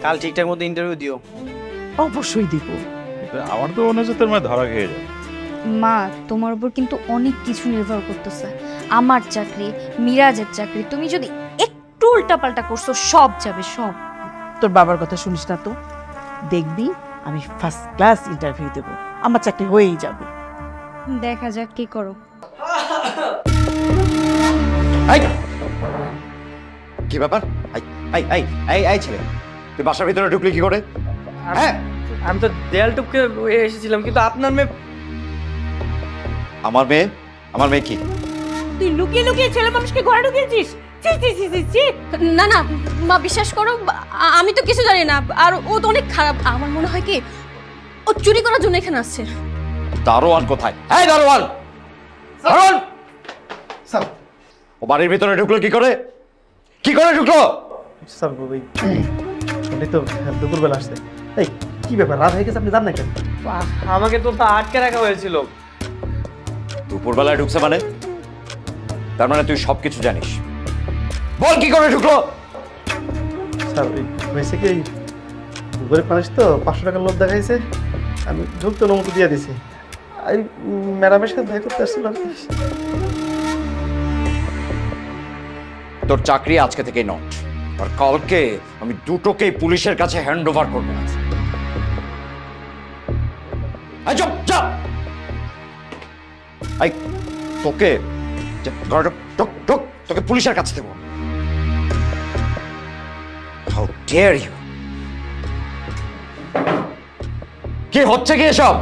কাল ঠিকঠাক মতো ইন্টারভিউ দিও। অবশ্যই দিব। আমার তো মনে হচ্ছে তোর মা ধরা খেয়ে যাবে। মা, তোমার উপর কিন্তু অনেক কিছু নির্ভর করতেছে। আমার চাকরি, মিরাজের চাকরি, তুমি যদি একটু উল্টাপাল্টা করছো সব যাবে, সব। তোর বাবার কথা শুনিস না তো, দেখবি আমি ফার্স্ট ক্লাস ইন্টারভিউ দেব, আমার চাকরি হয়েই যাবে। দেখা যাক কি করো। কি ব্যাপার? ছেলে, তুই বাসার ভিতরে ঢুকলি কি করে? হ্যাঁ, আমি তো দেয়াল টুপকে এসেছিলাম, কিন্তু আপনার মেয়ে। আমার মেয়ে? আমার মেয়ে কি? তুই লুকিয়ে লুকিয়ে ছেলে মানুষকে ঘরে ঢুকিয়েছিস? না না মা, বিশ্বাস করো, আমি তো কিছু জানি না। আর ও তো অনেক খারাপ। আমার মনে হয় কি ও চুরি করার জন্য এখানে আসছে। দারোয়ান কোথায়? এই দারোয়ান! দারোয়ান! স্যার, ও বাড়ির ভিতরে ঢুকলো কি করে? কি করে ঢুকলো? স্যার উনি তো দুপুরবেলা আসছে। এই কি ব্যাপার, রাত হয়ে গেছে, আপনি জান না কেন? আমাকে তো আটকে রাখা হয়েছিল। দুপুরবেলায় ঢুকছে মানে? তার মানে তুই সবকিছু জানিস। বল কি করে ঢুকলো? স্যার হয়েছে কি, গরিব মানুষ তো 500 টাকার লোভ দেখাইছে, আমি ঢুকতে অনুমতি দিয়ে দিছি। আমি ম্যাডামের সাথে দেখা করতে আসছিলাম। তোর চাকরি আজকে থেকেই নট, আর কালকে আমি দুটোকেই পুলিশের কাছে হ্যান্ড ওভার করবো। তোকে তোকে পুলিশের কাছে দেবো। How dare you! কি হচ্ছে কি এসব?